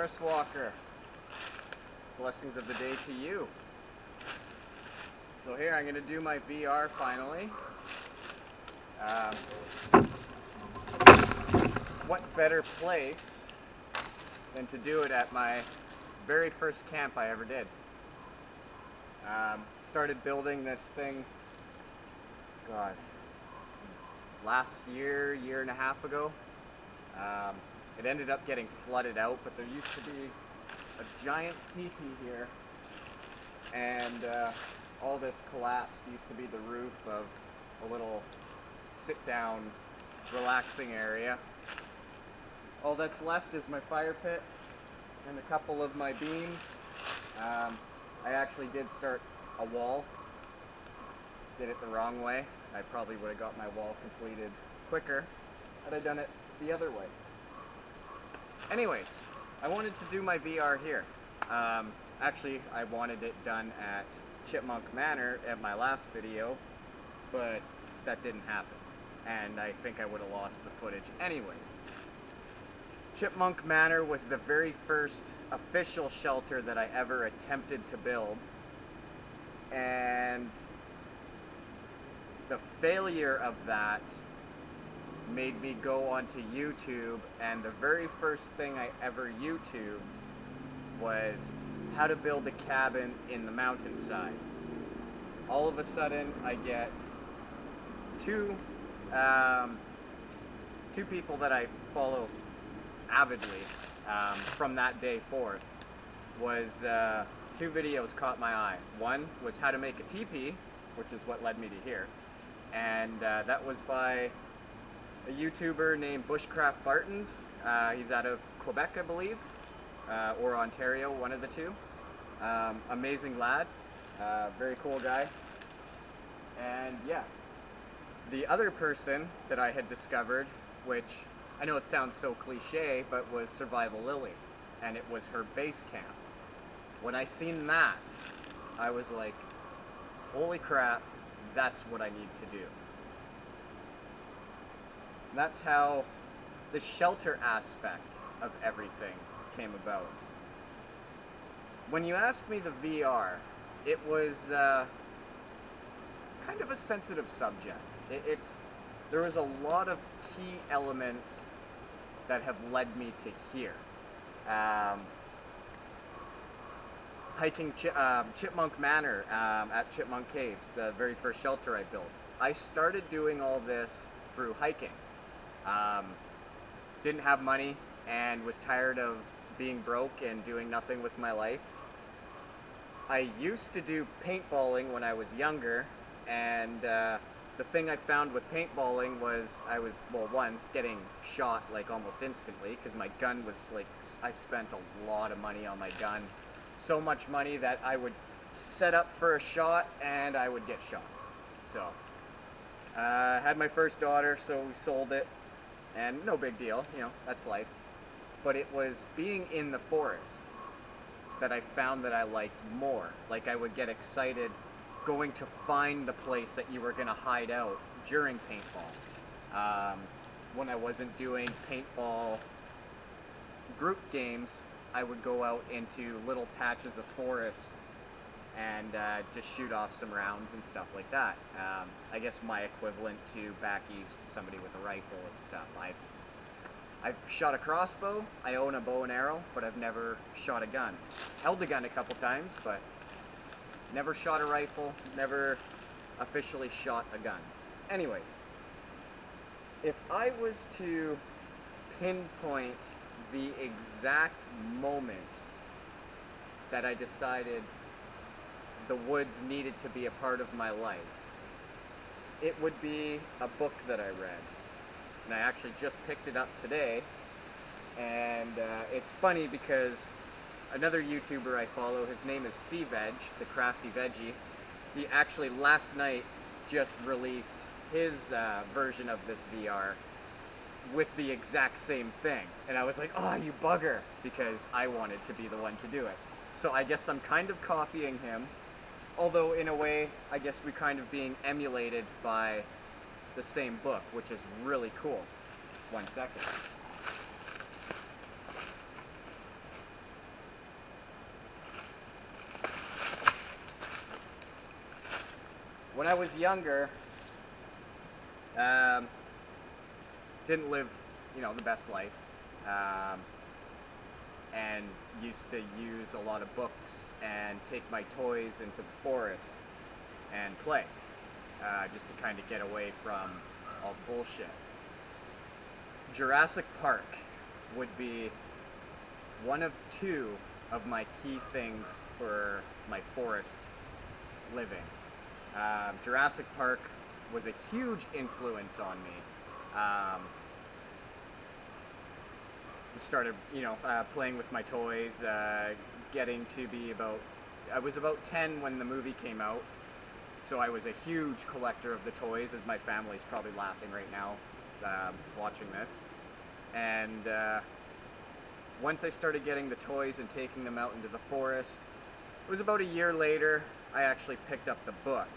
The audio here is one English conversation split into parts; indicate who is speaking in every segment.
Speaker 1: Forest Walker. Blessings of the day to you. So here I'm going to do my VR finally. What better place than to do it at my very first camp I ever did. Started building this thing, last year and a half ago. It ended up getting flooded out, but there used to be a giant teepee here, and all this collapsed. Used to be the roof of a little sit-down, relaxing area. All that's left is my fire pit and a couple of my beams. I actually did start a wall. Did it the wrong way. I probably would have got my wall completed quicker had I done it the other way. Anyways, I wanted to do my VR here. Actually, I wanted it done at Chipmunk Manor at my last video, but that didn't happen, and I think I would have lost the footage anyways. Chipmunk Manor was the very first official shelter that I ever attempted to build, and the failure of that made me go onto YouTube, and the very first thing I ever YouTubed was how to build a cabin in the mountainside. All of a sudden I get two people that I follow avidly from that day forth. Was two videos caught my eye. One was how to make a teepee, which is what led me to here, and that was by a YouTuber named Bushcraft Bartons. He's out of Quebec, I believe, or Ontario, one of the two. Amazing lad, very cool guy. And yeah, the other person that I had discovered, which I know it sounds so cliche, but was Survival Lily, and it was her base camp. When I seen that, I was like, holy crap, that's what I need to do. And that's how the shelter aspect of everything came about. When you asked me the VR, it was kind of a sensitive subject. There was a lot of key elements that have led me to here. Hiking Chipmunk Manor at Chipmunk Caves, the very first shelter I built. I started doing all this through hiking. Didn't have money and was tired of being broke and doing nothing with my life. I used to do paintballing when I was younger, and the thing I found with paintballing was I was, well, one, getting shot like almost instantly, because my gun was like, I spent a lot of money on my gun. So much money that I would set up for a shot and I would get shot. So, I had my first daughter, so we sold it, and no big deal, you know, that's life. But it was being in the forest that I found that I liked more. Like, I would get excited going to find the place that you were going to hide out during paintball. When I wasn't doing paintball group games, I would go out into little patches of forest and just shoot off some rounds and stuff like that. I guess my equivalent to back east, somebody with a rifle and stuff. I've shot a crossbow, I own a bow and arrow, but I've never shot a gun. Held a gun a couple times, but never shot a rifle, never officially shot a gun. Anyways, if I was to pinpoint the exact moment that I decided the woods needed to be a part of my life, it would be a book that I read. And I actually just picked it up today, and it's funny because another YouTuber I follow, his name is C-Veg, the Crafty Veggie. He actually last night just released his version of this VR with the exact same thing. And I was like, oh, you bugger, because I wanted to be the one to do it. So I guess I'm kind of copying him, although in a way, I guess we're kind of being emulated by the same book, which is really cool. 1 second. when I was younger, um, didn't live, the best life, and used to use a lot of books and take my toys into the forest and play, just to kind of get away from all the bullshit. Jurassic Park would be one of two of my key things for my forest living. Jurassic Park was a huge influence on me. Started, playing with my toys, getting to be I was about 10 when the movie came out, so I was a huge collector of the toys, as my family's probably laughing right now, watching this. And once I started getting the toys and taking them out into the forest, it was about a year later, I actually picked up the book.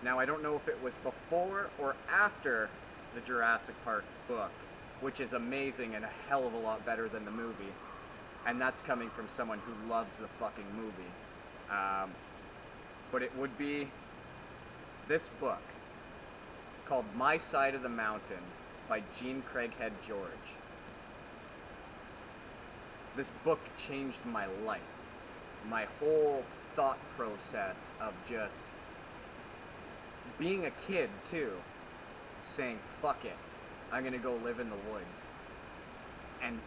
Speaker 1: Now, I don't know if it was before or after the Jurassic Park book, which is amazing and a hell of a lot better than the movie. And that's coming from someone who loves the fucking movie. But it would be this book. It's called My Side of the Mountain by Jean Craighead George. This book changed my life. My whole thought process of just being a kid, too, saying, fuck it, I'm gonna go live in the woods and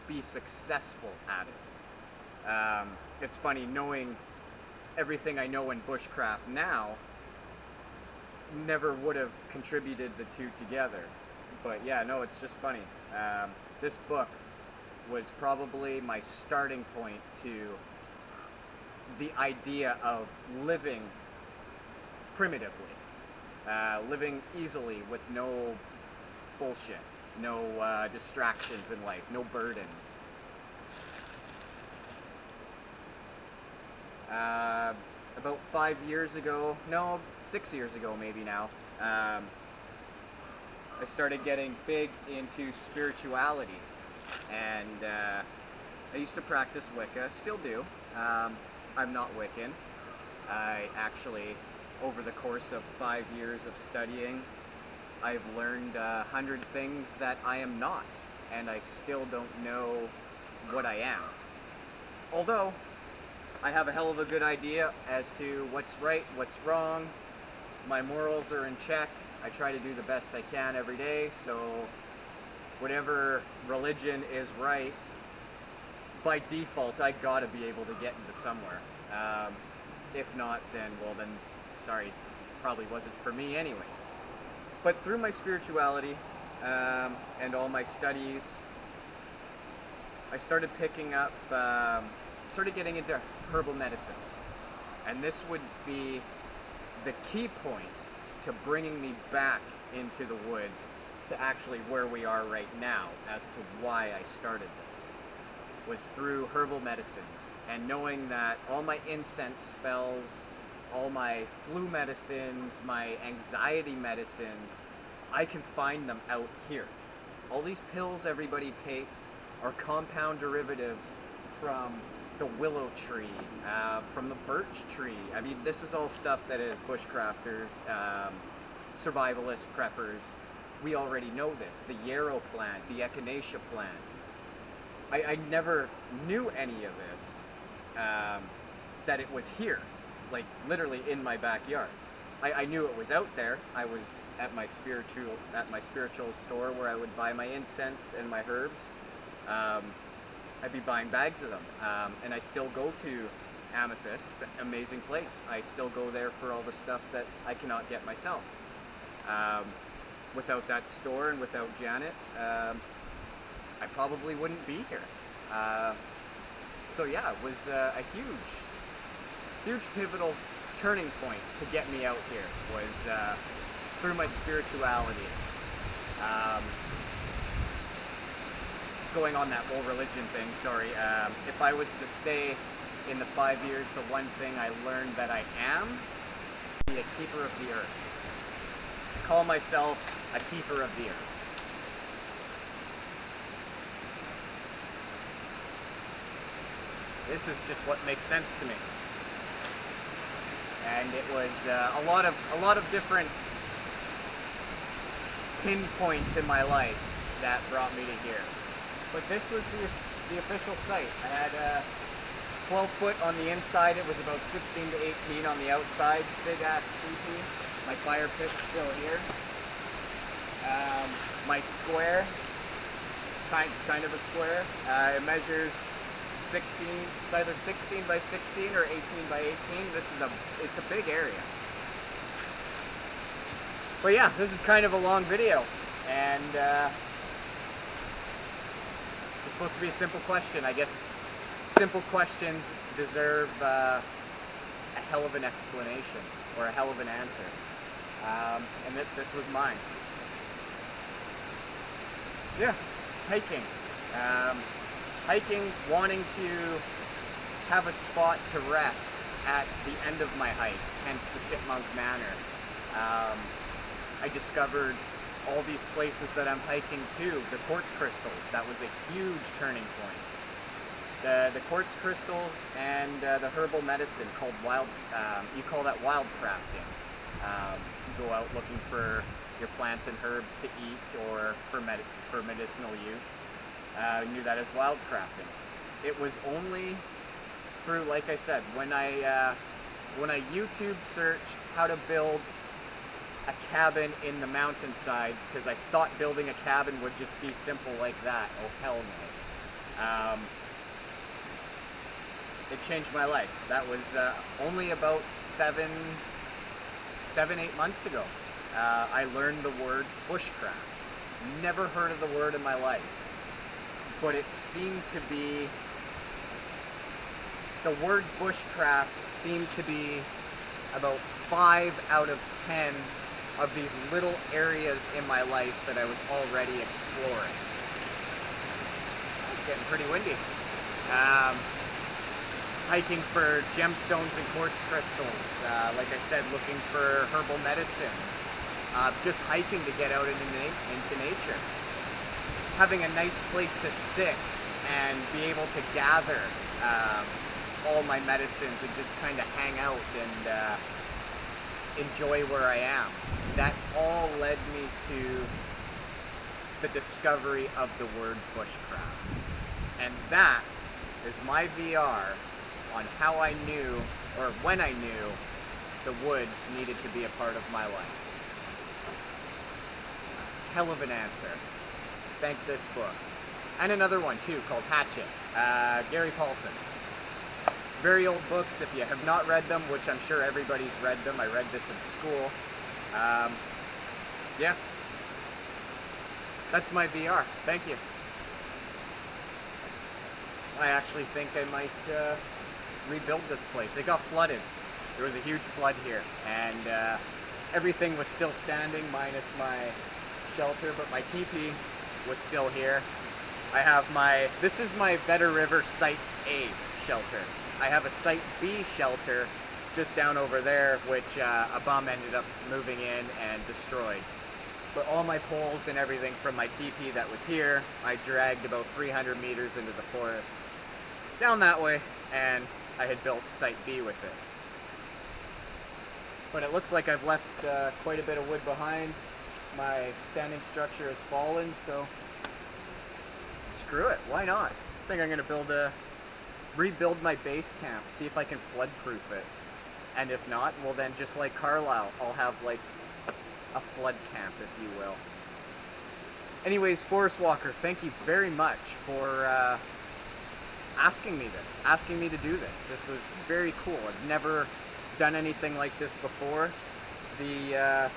Speaker 1: be successful at it. It's funny, knowing everything I know in bushcraft now, never would have contributed the two together. But yeah, no, it's just funny. This book was probably my starting point to the idea of living primitively, living easily with no bullshit, no distractions in life, no burdens. About 5 years ago, no, 6 years ago maybe now, I started getting big into spirituality, and I used to practice Wicca, still do. I'm not Wiccan. I actually, over the course of 5 years of studying, I've learned 100 things that I am not, and I still don't know what I am. Although, I have a hell of a good idea as to what's right, what's wrong. My morals are in check. I try to do the best I can every day, so whatever religion is right, by default, I gotta be able to get into somewhere. If not, then, well then, sorry, probably wasn't for me anyways. But through my spirituality, and all my studies, I started picking up, started getting into herbal medicines. And this would be the key point to bringing me back into the woods, to actually where we are right now, as to why I started this, was through herbal medicines, and knowing that all my incense spells, all my flu medicines, my anxiety medicines, I can find them out here. All these pills everybody takes are compound derivatives from the willow tree, from the birch tree. I mean, this is all stuff that is bushcrafters, survivalist preppers, we already know this. The yarrow plant, the echinacea plant. I never knew any of this, that it was here, like literally in my backyard. I knew it was out there. I was at my spiritual store where I would buy my incense and my herbs. I'd be buying bags of them, and I still go to Amethyst, amazing place. I still go there for all the stuff that I cannot get myself. Without that store and without Janet, I probably wouldn't be here. So yeah, it was a huge pivotal turning point to get me out here, was through my spirituality. Going on that whole religion thing, sorry, if I was to say in the 5 years the one thing I learned that I am, be a keeper of the earth. I call myself a keeper of the earth. This is just what makes sense to me. and it was a lot of different pinpoints in my life that brought me to here. But this was the official site. I had 12 foot on the inside. It was about 16 to 18 on the outside. Big ass teepee. My fire pit's still here. My square, kind of a square. It measures 16. It's either 16 by 16 or 18 by 18. It's a big area. But yeah, this is kind of a long video, and it's supposed to be a simple question. I guess simple questions deserve a hell of an explanation, or a hell of an answer. And this was mine. Yeah, hiking. Hiking, wanting to have a spot to rest at the end of my hike, hence the Chipmunk Manor. I discovered all these places that I'm hiking to, the quartz crystals. That was a huge turning point. The quartz crystals and the herbal medicine called you call that wild crafting. You go out looking for your plants and herbs to eat or for medicinal use. I knew that as wild crafting. It was only through, like I said, when I YouTube searched how to build a cabin in the mountainside, because I thought building a cabin would just be simple like that. Oh hell no. It changed my life. That was only about 8 months ago. I learned the word bushcraft. Never heard of the word in my life. But it seemed to be, the word bushcraft seemed to be about 5 out of 10 of these little areas in my life that I was already exploring. It's getting pretty windy. Hiking for gemstones and quartz crystals. Like I said, looking for herbal medicine. Just hiking to get out into nature. Having a nice place to sit and be able to gather all my medicines and just kind of hang out and enjoy where I am. That all led me to the discovery of the word bushcraft. And that is my VR on how I knew, or when I knew, the woods needed to be a part of my life. Hell of an answer. Thank this book. And another one too, called Hatchet. Gary Paulson. Very old books. If you have not read them, which I'm sure everybody's read them, I read this in school. Yeah. That's my VR. Thank you. I actually think I might rebuild this place. It got flooded. There was a huge flood here, and everything was still standing minus my shelter, but my teepee was still here. I have this is my Better River Site A shelter. I have a Site B shelter just down over there, which a bum ended up moving in and destroyed. But all my poles and everything from my teepee that was here, I dragged about 300 meters into the forest, down that way, and I had built Site B with it. But it looks like I've left quite a bit of wood behind. My standing structure has fallen, so screw it, why not? I think I'm going to rebuild my base camp, see if I can flood-proof it. And if not, well then, just like Carlisle, I'll have like a flood camp, if you will. Anyways, Forest Walker, thank you very much for asking me to do this. This was very cool. I've never done anything like this before. The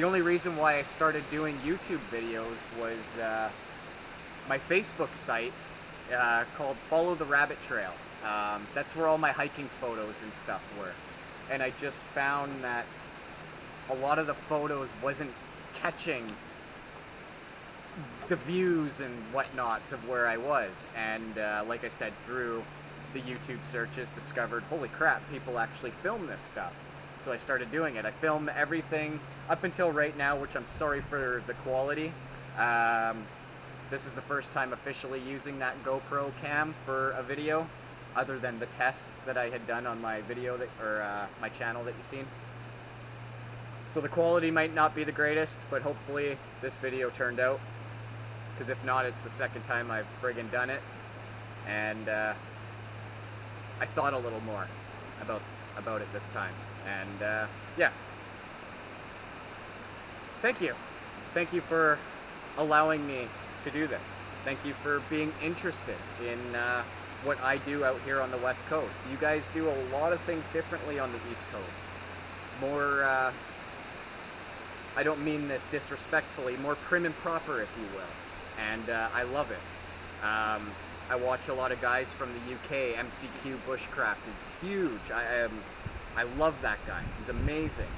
Speaker 1: only reason why I started doing YouTube videos was my Facebook site called Follow the Rabbit Trail. That's where all my hiking photos and stuff were. And I just found that a lot of the photos wasn't catching the views and whatnots of where I was. And like I said, through the YouTube searches, discovered, holy crap, people actually film this stuff. So I started doing it. I film everything up until right now, which I'm sorry for the quality. This is the first time officially using that GoPro cam for a video, other than the test that I had done on my video or my channel that you've seen. So the quality might not be the greatest, but hopefully this video turned out. Because if not, it's the second time I've friggin' done it, and I thought a little more about it this time. And yeah, thank you for allowing me to do this. Thank you for being interested in what I do out here on the West Coast. You guys do a lot of things differently on the East Coast. More, I don't mean this disrespectfully, more prim and proper, if you will. And I love it. I watch a lot of guys from the UK. MCQ Bushcraft is huge. I love that guy. He's amazing.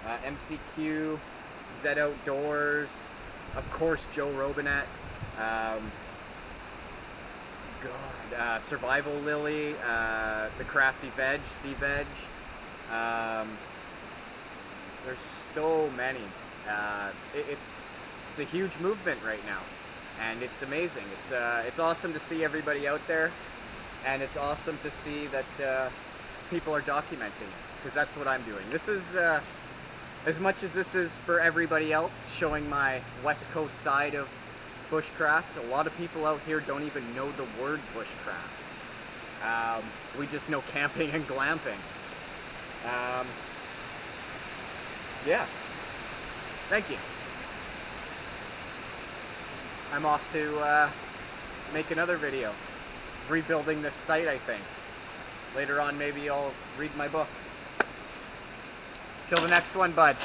Speaker 1: MCQ, Zed Outdoors, of course Joe Robinette. Survival Lily, the Crafty Veg, Sea Veg. There's so many. It's a huge movement right now, and it's amazing. It's awesome to see everybody out there, and it's awesome to see that people are documenting it, because that's what I'm doing. This is, as much as this is for everybody else, showing my West Coast side of bushcraft. A lot of people out here don't even know the word bushcraft. We just know camping and glamping. Yeah. Thank you. I'm off to make another video. Rebuilding this site, I think. Later on, maybe I'll read my book. Till the next one, bud.